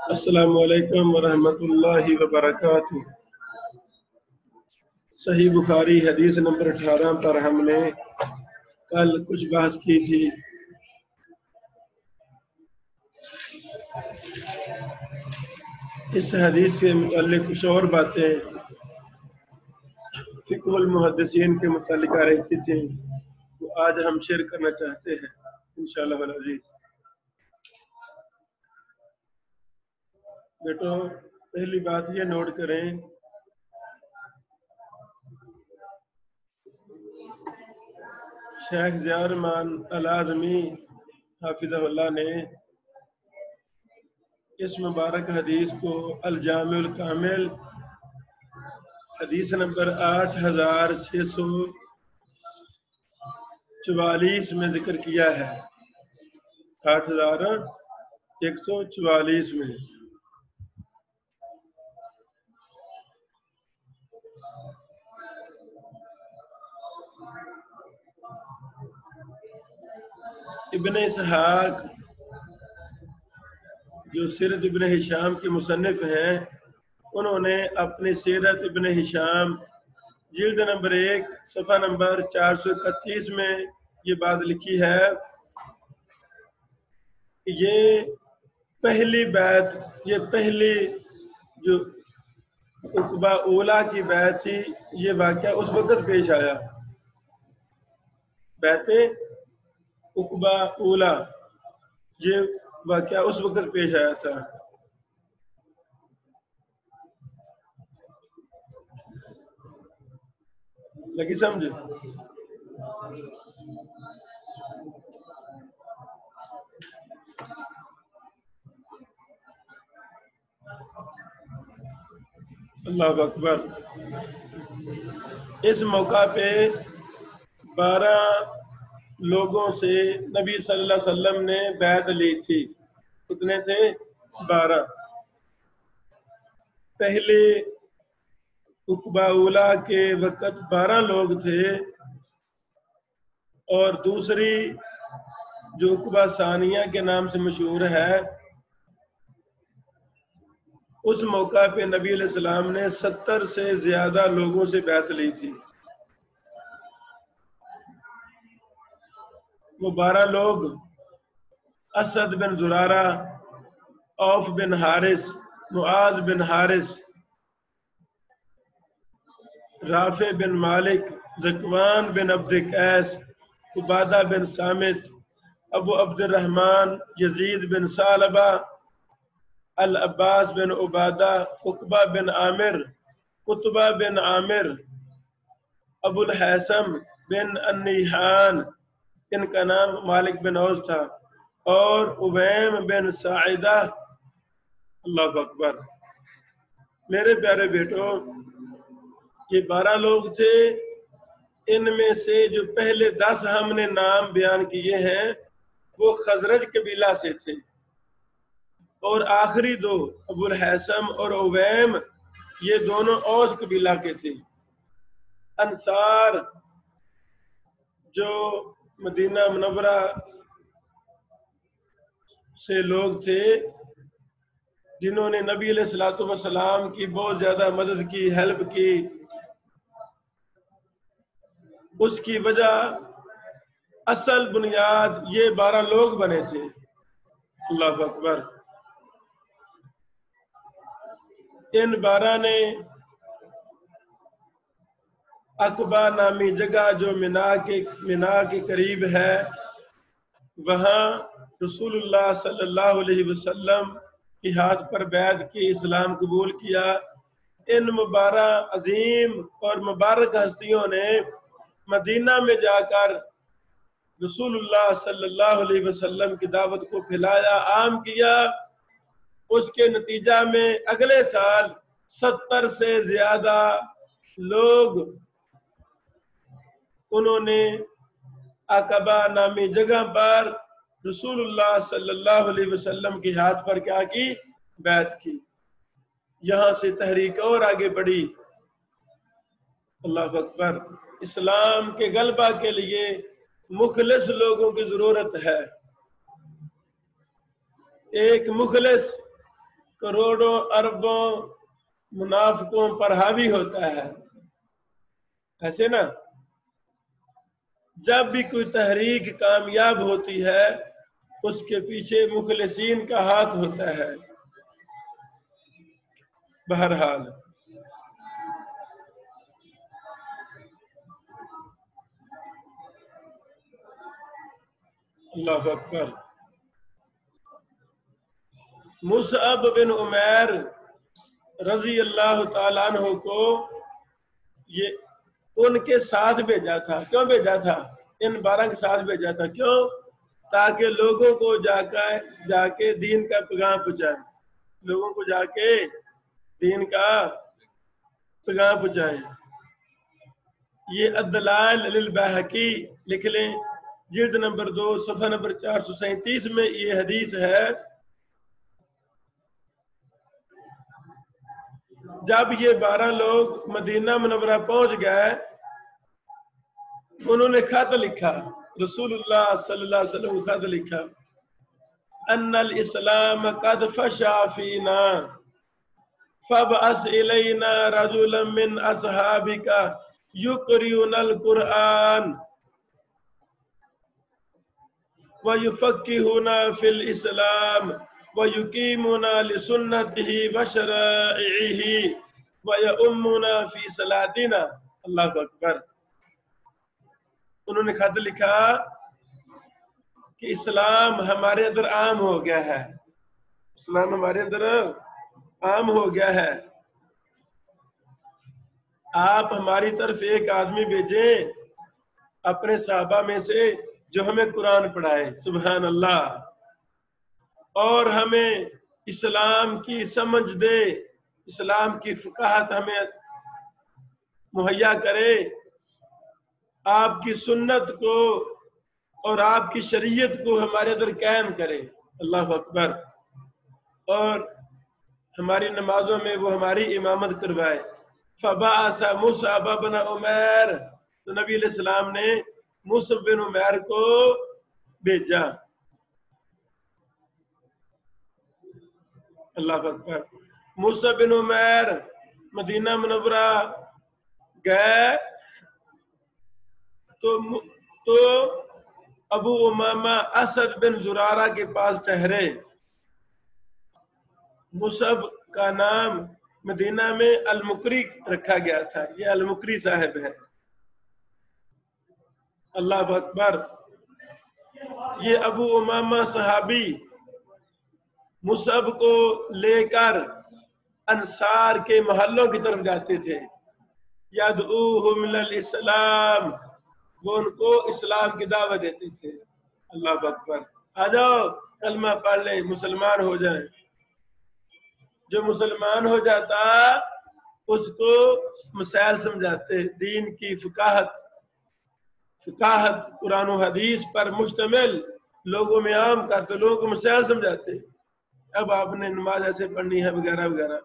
السلام علیکم ورحمۃ اللہ وبرکاتہ۔ صحیح بخاری حدیث نمبر 18 پر ہم نے کل کچھ بحث کی تھی۔ اس حدیث کے متعلق کچھ اور باتیں فقہ المحدثین کے متعلق آ رہی تھیں، وہ آج ہم شیئر کرنا چاہتے ہیں انشاءاللہ العزیز۔ بیٹو، پہلی بات یہ نوٹ کریں، شیخ ضیاء الرحمن العظمی حافظہ اللہ نے اس مبارک حدیث کو الجامع الکامل حدیث نمبر 8644 میں ذکر کیا ہے۔ 8144 میں۔ ابن اسحاق جو سیرت ابن ہشام کے مصنف ہیں، انہوں نے اپنی سیرت ابن ہشام جلد نمبر 1 صفحہ نمبر 431 میں یہ بات لکھی ہے کہ یہ پہلی بیعت، یہ پہلی جو عقبہ اولا کی بیعت تھی، یہ واقعہ اس وقت پیش آیا۔ بیعت عقبہ اولا یہ واقعہ اس وقت پیش آیا تھا۔ لگی سمجھ؟ اللہ اکبر۔ اس موقع پہ 12 لوگوں سے نبی صلی اللہ علیہ وسلم نے بیعت لی تھی۔ کتنے تھے؟ 12۔ پہلے عقبہ اولا کے وقت 12 لوگ تھے، اور دوسری جو عقبہ ثانیہ کے نام سے مشہور ہے، اس موقع پہ نبی علیہ السلام نے 70 سے زیادہ لوگوں سے بیعت لی تھی۔ وہ 12 لوگ اسد بن زرارہ، اوف بن حارث، معاذ بن حارث، رافع بن مالک، ذکوان بن عبد قیس، عبادہ بن صامت، ابو عبد الرحمن، یزید بن ثعلبہ، العباس بن عبادہ، عقبہ بن عامر، قطبہ بن عامر، ابو الحیثم بن النیحان، ان کا نام مالک بن اوس تھا، اور اویم بن ساعدہ۔ اللہ اکبر۔ میرے پیارے بیٹو، یہ 12 لوگ تھے۔ ان میں سے جو پہلے 10 ہم نے نام بیان کیے ہیں وہ خزرج قبیلہ سے تھے، اور آخری 2 ابو الحیثم اور اویم یہ دونوں اوس قبیلہ کے تھے۔ انصار جو مدینہ منورہ سے لوگ تھے، جنہوں نے نبی علیہ السلام کی بہت زیادہ مدد کی، ہیلپ کی، اس کی وجہ اصل بنیاد یہ 12 لوگ بنے تھے۔ اللہ اکبر۔ ان 12 نے عقبہ نامی جگہ جو منا کے قریب ہے، وہاں رسول اللہ صلی اللہ علیہ وسلم کی ہاتھ پر بیعت کی، اسلام قبول کیا۔ ان مبارک عظیم اور مبارک ہستیوں نے مدینہ میں جا کر رسول اللہ صلی اللہ علیہ وسلم کی دعوت کو پھیلایا، عام کیا۔ اس کے نتیجہ میں اگلے سال 70 سے زیادہ لوگ انہوں نے عقبہ نامی جگہ پر رسول اللہ صلی اللہ علیہ وسلم کے ہاتھ پر کیا کی؟ بیعت کی۔ یہاں سے تحریک اور آگے بڑھی۔ اللہ اکبر۔ اسلام کے غلبہ کے لیے مخلص لوگوں کی ضرورت ہے۔ ایک مخلص کروڑوں اربوں منافقوں پر حاوی ہوتا ہے. ایسے نا جب بھی کوئی تحریک کامیاب ہوتی ہے اس کے پیچھے مخلصین کا ہاتھ ہوتا ہے. بہرحال اللہ اکبر. مصعب بن عمیر رضی اللہ تعالیٰ عنہ کو یہ ان کے ساتھ بھیجا تھا. کیوں بھیجا تھا؟ ان 12 کے ساتھ بھیجا تھا. کیوں؟ تاکہ لوگوں کو جا کے دین کا پیغام پہنچائے. لوگوں کو جا کے دین کا پیغام پہنچائے. یہ الدلائل للبیہقی لکھ لیں، جلد نمبر 2 صفحہ نمبر 437 میں یہ حدیث ہے. جب یہ 12 لوگ مدینہ منورہ پہنچ گئے انہوں نے خط لکھا، رسول اللہ صلی اللہ علیہ وسلم خط لکھا، ان الاسلام قد فشا فینا فابعث الینا رجلا من اصحابک یقرؤنا القرآن ویفقہونا فی الاسلام ویقیمونا لسنتہ وشرائعہ ویؤمونا فی صلاتنا. اللہ اکبر. انہوں نے خط لکھا کہ اسلام ہمارے اندر عام ہو گیا ہے. اسلام ہمارے اندر عام ہو گیا ہے. آپ ہماری طرف ایک آدمی بھیجیں اپنے صحابہ میں سے جو ہمیں قرآن پڑھائے. سبحان اللہ. اور ہمیں اسلام کی سمجھ دے، اسلام کی فقاہت ہمیں مہیا کرے، آپ کی سنت کو اور آپ کی شریعت کو ہمارے اندر قائم کرے. اللہ اکبر. اور ہماری نمازوں میں وہ ہماری امامت کروائے. فبعث مصعب بن عمیر، تو نبی علیہ السلام نے مصعب بن عمیر کو بھیجا. اللہ اکبر. مصعب بن عمیر مدینہ منورہ گئے تو ابو امامہ اسد بن زرارہ کے پاس ٹھہرے. مصعب کا نام مدینہ میں المقری رکھا گیا تھا. یہ المقری صاحب ہے. اللہ اکبر. یہ ابو امامہ صحابی مصعب کو لے کر انصار کے محلوں کی طرف جاتے تھے. یدعوہم للاسلام، وہ ان کو اسلام کی دعوت دیتے تھے. اللہ اکبر. آ جاؤ کلمہ پڑھ لیں، مسلمان ہو جائیں. جو مسلمان ہو جاتا اس کو مسائل سمجھاتے، دین کی فقاہت قرآن و حدیث پر مشتمل لوگوں میں عام کرتے، لوگوں کو مسائل سمجھاتے. اب آپ نے نماز ایسے پڑھنی ہے وغیرہ وغیرہ.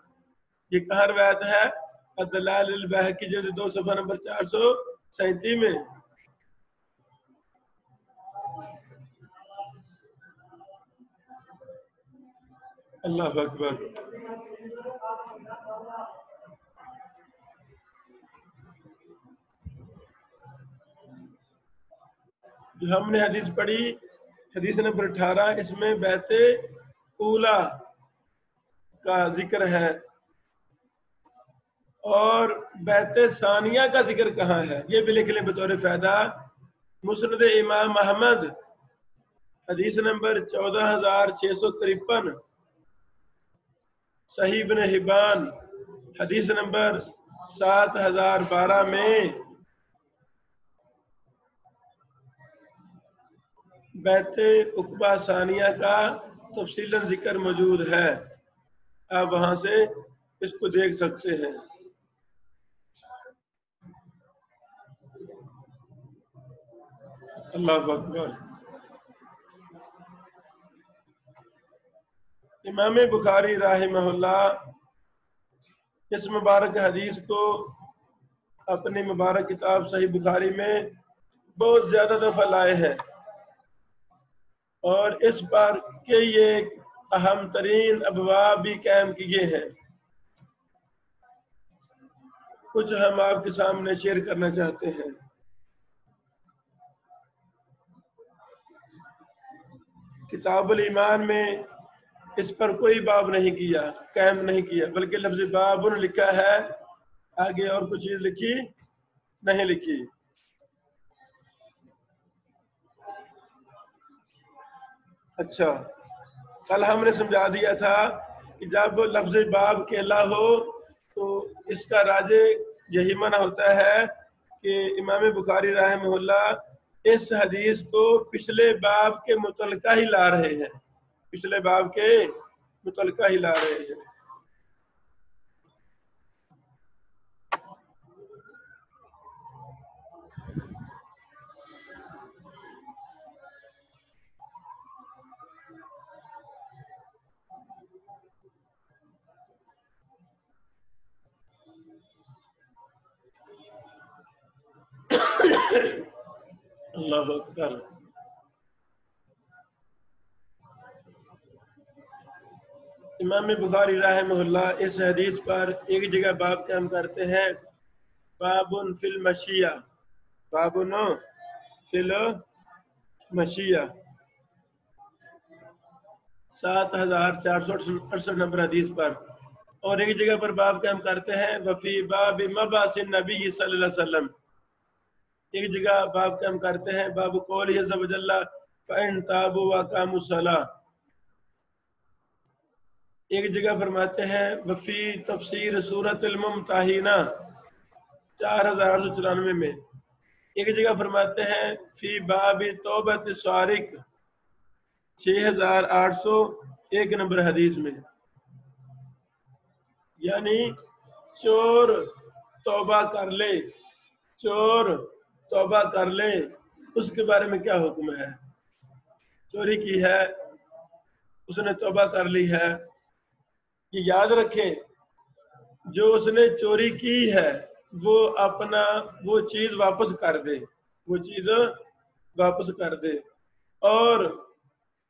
یہ کہاں روایت ہے؟ الدلائل للبیہقی جلد 2 صفحہ نمبر 437 میں. اللہ اکبر. جو ہم نے حدیث پڑھی حدیث نمبر 18، اس میں بیعت اولا کا ذکر ہے اور بیعت ثانیہ کا ذکر کہاں ہے یہ بھی لکھ لیں بطور فائدہ. مسند امام احمد حدیث نمبر 14653، صحیح ابن حبان حدیث نمبر 7012 میں بیعت عقبہ ثانیہ کا تفصیلاً ذکر موجود ہے. آپ وہاں سے اس کو دیکھ سکتے ہیں. اللہ اکبر. امام بخاری رحمہ اللہ اس مبارک حدیث کو اپنی مبارک کتاب صحیح بخاری میں بہت زیادہ دفعہ لائے ہیں، اور اس پر کہ یہ ایک اہم ترین ابواب بھی قائم کیے ہیں۔ کچھ ہم آپ کے سامنے شیئر کرنا چاہتے ہیں۔ کتاب الایمان میں اس پر کوئی باب نہیں کیا، قائم نہیں کیا، بلکہ لفظ باب لکھا ہے، آگے اور کچھ چیز لکھی نہیں لکھی۔ اچھا، کل ہم نے سمجھا دیا تھا کہ جب لفظ باب کیلا ہو تو اس کا راجع یہی معنی ہوتا ہے کہ امام بخاری رحمہ اللہ اس حدیث کو پچھلے باب کے متعلقہ ہی لا رہے ہیں، پچھلے باب کے متعلقہ ہی لا رہے ہیں۔ اللہ اکبر۔ امام بخاری رحمہ اللہ اس حدیث پر ایک جگہ باب قائم کرتے ہیں، باب فی المشیہ، باب فی المشیہ، 7468 نمبر حدیث پر، اور ایک جگہ پر باب قائم کرتے ہیں وفی باب مبعث النبی صلی اللہ علیہ وسلم، ایک جگہ باب قائم کرتے ہیں باب قولہ عز و جل فإن تابوا وأقاموا الصلاة، ایک جگہ فرماتے ہیں وفی تفسیر سورۃ الممتحنہ 4894 میں، ایک جگہ فرماتے ہیں فی باب توبۃ السارق 6801 نمبر حدیث میں، یعنی چور توبہ کر لے، چور توبہ کر لے، اس کے بارے میں کیا حکم ہے؟ چوری کی ہے، اس نے توبہ کر لی ہے، یہ یاد رکھیں جو اس نے چوری کی ہے وہ اپنا وہ چیز واپس کر دے، وہ چیز واپس کر دے۔ اور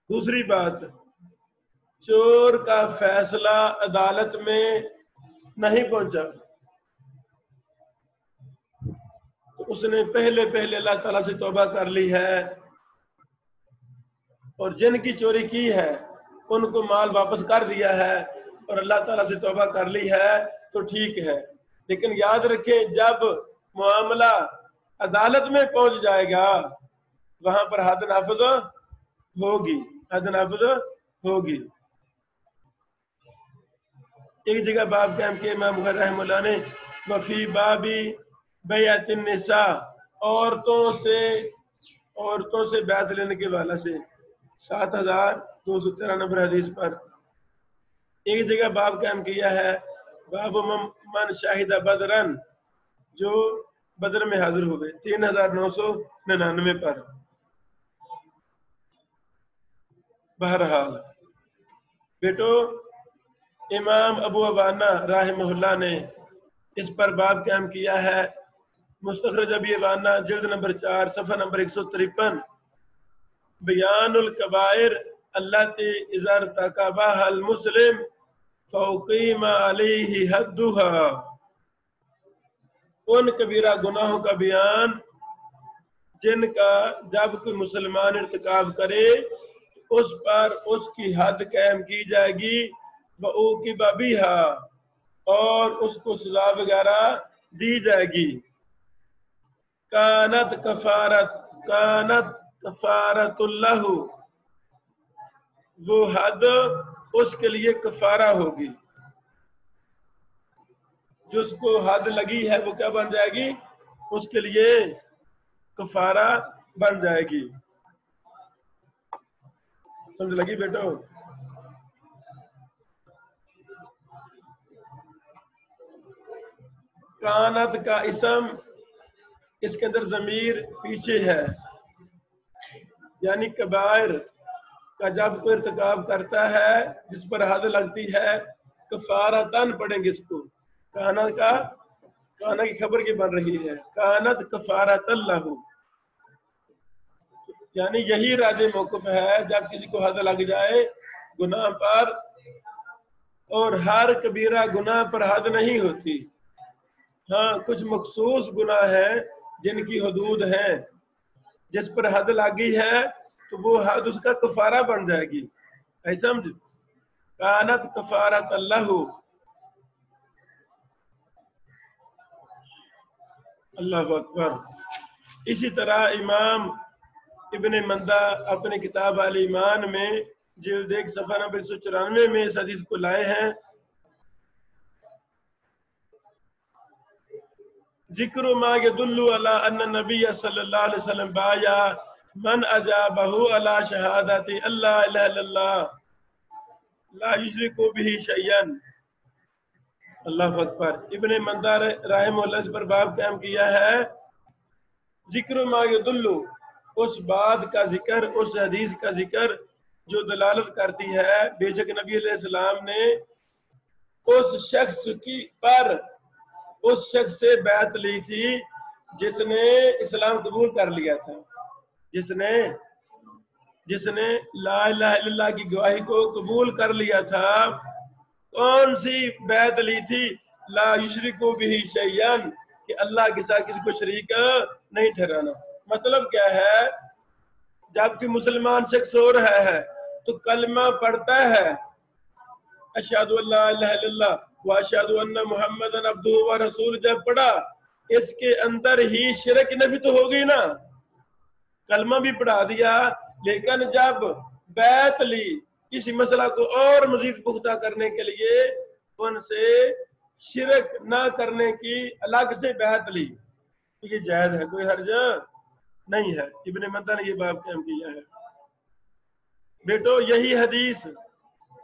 دوسری بات، چور کا فیصلہ عدالت میں نہیں پہنچا تو اس نے پہلے اللہ تعالیٰ سے توبہ کر لی ہے، اور جن کی چوری کی ہے ان کو مال واپس کر دیا ہے اور اللہ تعالیٰ سے توبہ کر لی ہے تو ٹھیک ہے، لیکن یاد رکھیں جب معاملہ عدالت میں پہنچ جائے گا وہاں پر حد نافذ ہوگی، حد نافذ ہوگی۔ ایک جگہ باب قائم کیا امام بخاری رحمہ اللہ نے وفی باب بیعت النساء، عورتوں سے بیعت لینے کے والا سے 7213 نمبر حدیث پر، ایک جگہ باب قائم کیا ہے باب من شاہد بدرن، جو بدر میں حاضر ہوئے 3999 پر۔ بہرحال بیٹو امام ابو عوانہ رحمہ اللہ نے اس پر باب قائم کیا ہے، مستخرج ابی عوانہ جلد نمبر 4 صفحہ نمبر 153، بیان الکبائر التی اذا ارتکبها المسلم فاقیم علیہ حدها، ان کبیرہ گناہوں کا بیان جن کا جب کوئی مسلمان ارتکاب کرے اس پر اس کی حد قائم کی جائے گی، وَأُوقِبَ بِهَا، اور اس کو سزا وغیرہ دی جائے گی، کانت کفارت اللہ، وہ حد اس کے لیے کفارہ ہوگی، جس کو حد لگی ہے وہ کیا بن جائے گی؟ اس کے لیے کفارہ بن جائے گی۔ سمجھ لگی بیٹو؟ کانت کا اسم، اس کے اندر ضمیر پیچھے ہے، یعنی کبائر کا جب کوئی ارتکاب کرتا ہے جس پر حد لگتی ہے کفارتن پڑھیں گے اس کو، کانا کی خبر کی بن رہی ہے، کانت کفارت اللہ، یعنی یہی راج موقف ہے جب کسی کو حد لگ جائے گناہ پر، اور ہر کبیرہ گناہ پر حد نہیں ہوتی. ہاں کچھ مخصوص گناہ ہیں جن کی حدود ہیں، جس پر حد لگی ہے تو وہ حد اس کا کفارہ بن جائے گی. ایسا سمجھ، کانت کفارت اللہ. اللہ اکبر. اسی طرح امام ابن مندہ اپنے کتاب الایمان میں جلد 1 صفحہ نمبر 194 میں اس حدیث کو لائے ہیں. ذکر ما يدل على ان النبي صلی اللہ علیہ وسلم بایا من اجابہ علی شہادت اللہ الہ الا اللہ لا یشرک به شیئا. اللہ اکبر. ابن مندہ رحمہ اللہ اس پر باب قائم کیا ہے. ذکر ما یدل، اس بات کا ذکر، اس حدیث کا ذکر جو دلالت کرتی ہے بے شک نبی علیہ السلام نے اس شخص کی پر اس شخص سے بیعت لی تھی جس نے اسلام قبول کر لیا تھا، جس نے لا الہ الا اللہ کی گواہی کو قبول کر لیا تھا. کون سی بیعت لی تھی؟ لا یشرکو بہ شیئا، کہ اللہ کے ساتھ کسی کو شریک نہیں ٹھہرانا. مطلب کیا ہے؟ جب کہ مسلمان شخص ہو رہا ہے تو کلمہ پڑھتا ہے اشہد ان لا الہ الا اللہ واشہد ان محمد عبدہ ورسولہ، جب پڑھا اس کے اندر ہی شرک نفی تو ہوگی نا. کلمہ بھی پڑھا دیا لیکن جب بیعت لی کسی مسئلہ کو اور مزید پختہ کرنے کے لیے ان سے شرک نہ کرنے کی الگ سے بیعت لی، یہ جائز ہے، کوئی حرج نہیں ہے. ابن مندہ نے یہ باب قائم کیا ہے. بیٹو یہی حدیث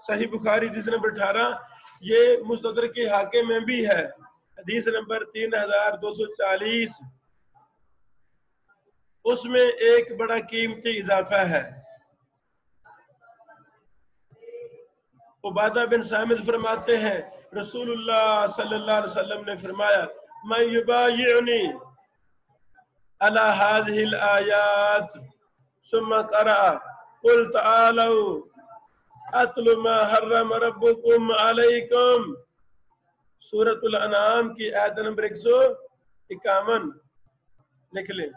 صحیح بخاری حدیث نمبر 18، یہ مستدرک حاکم میں بھی ہے، حدیث نمبر 3240. اس میں ایک بڑا قیمتی اضافہ ہے. عبادہ بن صامت فرماتے ہیں رسول اللہ صلی اللہ علیہ وسلم نے فرمایا من یبایعنی علی هذه الآیات ثم قرأ قل تعالوا اتل ما حرم ربکم علیکم، سورۃ الانعام کی آیت نمبر 151 لکھ لیں.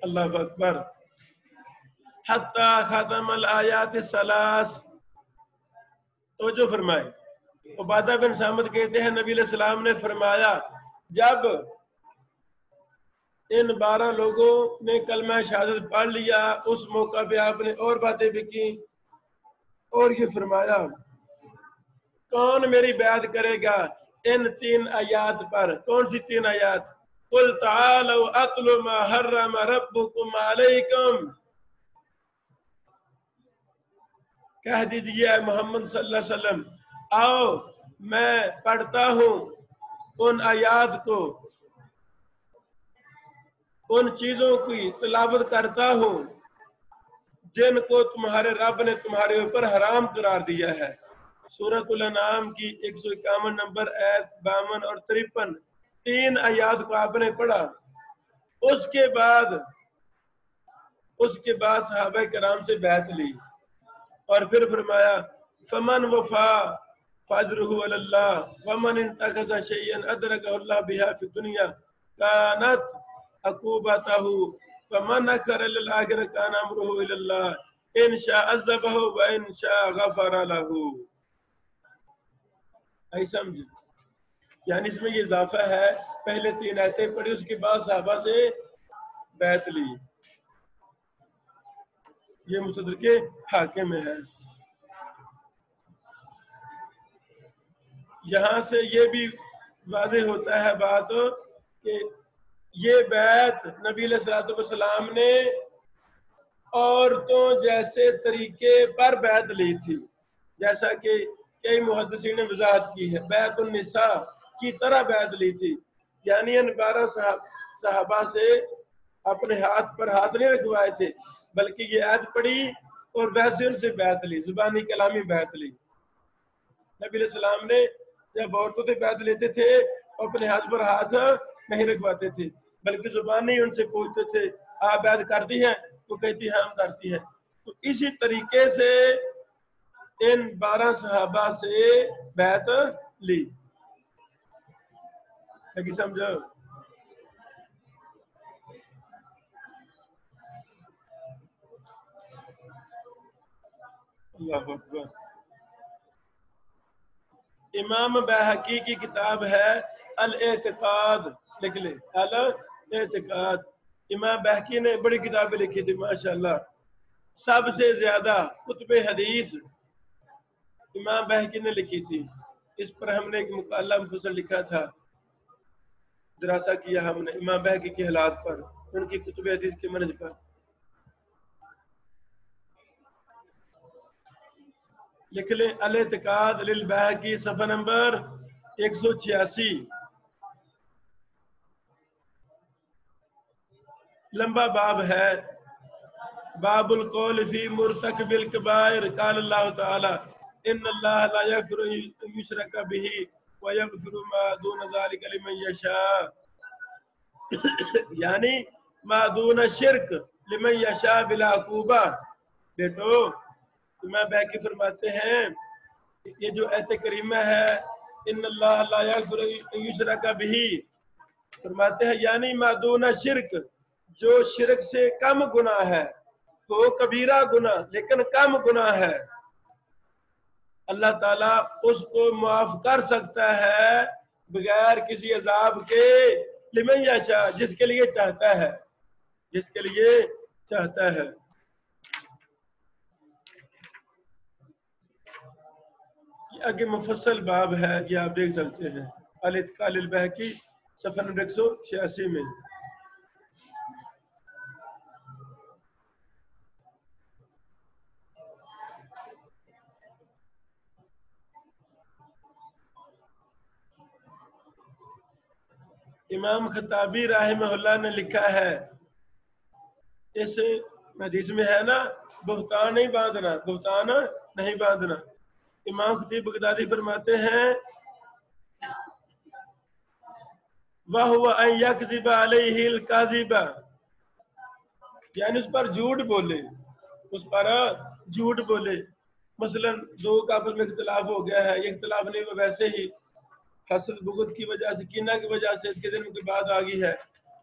اللہ اکبر. حتی ختم الآیات الثلاث. توجہ فرمائے. عبادہ بن صامت کہتے ہیں نبی علیہ السلام نے فرمایا جب ان 12 لوگوں نے کلمہ شہادت پڑھ لیا اس موقع پہ آپ نے اور باتیں بھی کی اور یہ فرمایا کون میری بیعت کرے گا ان 3 آیات پر. کون سی 3 آیات؟ قل تعالوا اتل ما حرم ربکم علیکم، کہہ دیجئے محمد صلی اللہ علیہ وسلم آؤ میں پڑھتا ہوں ان آیات کو، ان چیزوں کی تلاوت کرتا ہوں جن کو تمہارے رب نے تمہارے اوپر حرام قرار دیا ہے. سورۃ الانعام کی 151 نمبر آیت 52 اور 53 3 آیات کو آپ نے پڑھا. اس کے بعد صحابہ کرام سے بیعت لی اور پھر فرمایا فمن وفا فاجرہ علی اللہ ومن انتخذ شیئا ادرکہ اللہ بہا فی الدنیا کانت عقوبتہ فمن اخر للآخرہ کان امرہ الی اللہ ان شاء عذبہ وان شاء غفر لہ. ایسا سمجھ، یعنی اس میں یہ اضافہ ہے پہلے 3 آیتیں پڑھی اس کے بعد صحابہ سے بیعت لی. یہ مستدرک حاکم میں ہے. یہاں سے یہ بھی واضح ہوتا ہے بات کہ یہ بیعت نبی علیہ السلام نے عورتوں جیسے طریقے پر بیعت لی تھی، جیسا کہ کئی محدثین نے وضاحت کی ہے. بیعت النساء کی طرح بیعت لی تھی، یعنی ان 12 صحابہ سے اپنے ہاتھ پر ہاتھ نہیں رکھوائے تھے بلکہ یہ آیت پڑھی اور ویسے ان سے بیعت لی، زبانی کلامی بیعت لی. نبی علیہ السلام نے جب عورتوں سے بیعت لیتے تھے اپنے ہاتھ پر ہاتھ نہیں رکھواتے تھے بلکہ زبانی ان سے پوچھتے تھے آپ بیعت کرتی ہیں؟ وہ کہتی ہے ہم کرتی ہے. تو اسی طریقے سے ان 12 صحابہ سے بیعت لی. ہے کہ سمجھو؟ اللہ اکبر. امام بہقی کی کتاب ہے الاعتقاد، لکھ لے الاعتقاد. امام بہقی نے بڑی کتابیں لکھی تھی ماشاءاللہ. سب سے زیادہ کتب حدیث امام بہقی نے لکھی تھی. اس پر ہم نے ایک مقالہ مفصل لکھا تھا، دراسہ کیا ہم نے امام بہقی کے حالات پر، ان کی کتب حدیث کے منہج پر. لکھ لیں الاعتقاد للبہقی، صفحہ نمبر 186. لمبا باب ہے. باب القول فی مرتکب الکبائر. قال اللہ تعالی ان اللہ لا یغفر ان یشرک بہ ویغفر ما دون ذلک لمن یشاء. یعنی ما دون شرک لمن یشاء بلا عقوبہ. بیٹو امام بہقی فرماتے ہیں یہ جو ایت کریمہ ہے ان اللہ لا یغفر ان یشرک بہ، فرماتے ہیں یعنی ما دون شرک، جو شرک سے کم گناہ ہے، تو کبیرہ گناہ لیکن کم گناہ ہے، اللہ تعالیٰ اس کو معاف کر سکتا ہے بغیر کسی عذاب کے، لمن یشاء، جس کے لیے چاہتا ہے، جس کے لیے چاہتا ہے. یہ آگے مفصل باب ہے، یہ آپ دیکھ سکتے ہیں الاعتقاد للبہقی صفحہ نمبر 186 میں. امام خطابی رحمہ اللہ نے لکھا ہے، اس حدیث میں ہے نا بہتان نہیں باندھنا، بہتان نہیں باندھنا. امام خطیب بغدادی فرماتے ہیں وَهُوَ أَن يَكْذِبَ عَلَيْهِ الْكَاذِبَ، یعنی اس پر جھوٹ بولے، اس پر جھوٹ بولے. مثلا دو کا آپس میں اختلاف ہو گیا ہے، یہ اختلاف نہیں ہوا، ویسے ہی حسد بغض کی وجہ سے، کینہ کی وجہ سے اس کے دل میں کوئی بات آ گئی ہے،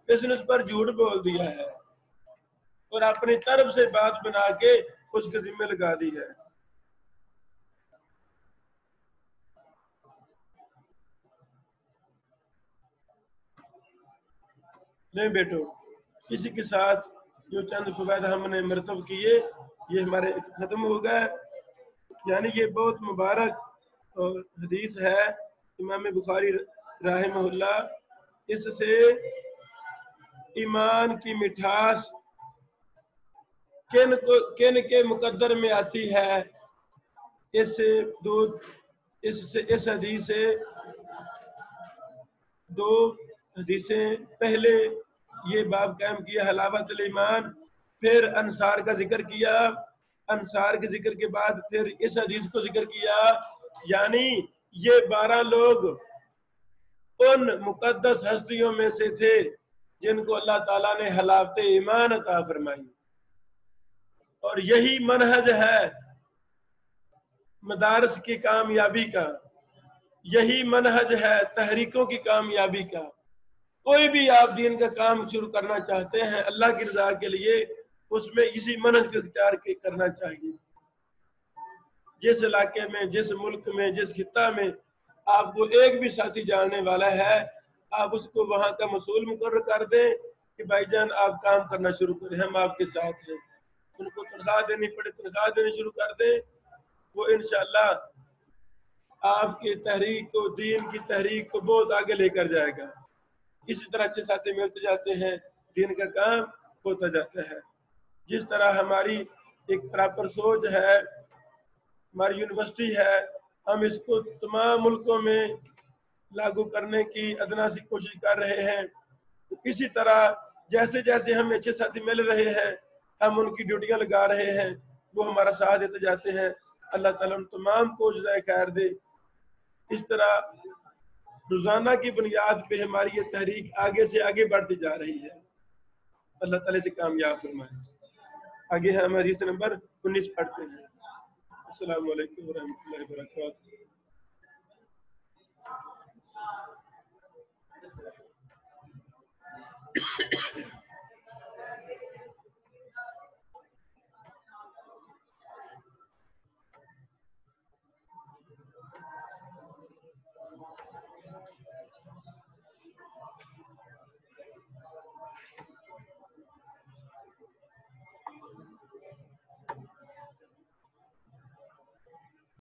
اس نے اس پر جھوٹ بول دیا ہے اور اپنی طرف سے بات بنا کے اس کے ذمہ لگا دی ہے. نہیں بیٹو، کسی کے ساتھ جو چند فوائد ہم نے مرتب کیے یہ ہمارے ختم ہو گئے. یعنی یہ بہت مبارک حدیث ہے امام بخاری رحمہ اللہ. اس سے ایمان کی مٹھاس کن کے مقدر میں آتی ہے. اس حدیث سے دو حدیثیں پہلے یہ باب قائم کیا حلاوت الایمان، پھر انصار کا ذکر کیا، انصار کے ذکر کے بعد پھر اس حدیث کو ذکر کیا. یعنی یہ 12 لوگ ان مقدس ہستیوں میں سے تھے جن کو اللہ تعالیٰ نے حلاوت ایمان عطا فرمائی. اور یہی منہج ہے مدارس کی کامیابی کا، یہی منہج ہے تحریکوں کی کامیابی کا. کوئی بھی آپ دین کا کام شروع کرنا چاہتے ہیں اللہ کی رضا کے لیے، اس میں اسی منہج کو اختیار کرنا چاہیے. جس علاقے میں، جس ملک میں، جس خطہ میں آپ کو ایک بھی ساتھی جاننے والا ہے، آپ اس کو وہاں کا مسئول مقرر کر دیں کہ بھائی جان آپ کام کرنا شروع کریں، ہم آپ کے ساتھ ہیں. ان کو تنخواہ دینی پڑے تنخواہ دینی شروع کر دیں، وہ انشاءاللہ آپ کی تحریک کو، دین کی تحریک کو بہت آگے لے کر جائے گا. اسی طرح اچھے ساتھی ملتے جاتے ہیں، دین کا کام ہوتا جاتا ہے. جس طرح ہماری ایک پراپر سوچ ہے، ہماری یونیورسٹی ہے، ہم اس کو تمام ملکوں میں لاگو کرنے کی ادنا سی کوشش کر رہے ہیں. اسی طرح جیسے جیسے ہم اچھے ساتھی مل رہے ہیں، ہم ان کی ڈیوٹیاں لگا رہے ہیں، وہ ہمارا ساتھ دیتے جاتے ہیں. اللہ تعالیٰ ہم تمام کو جزائے خیر دے. اس طرح روزانہ کی بنیاد پہ ہماری یہ تحریک آگے سے آگے بڑھتی جا رہی ہے. اللہ تعالیٰ سے کامیاب فرمائے. آگے ہم حدیث نمبر 19 پڑھتے ہیں۔ السلام علیکم ورحمۃ اللہ وبرکاتہ۔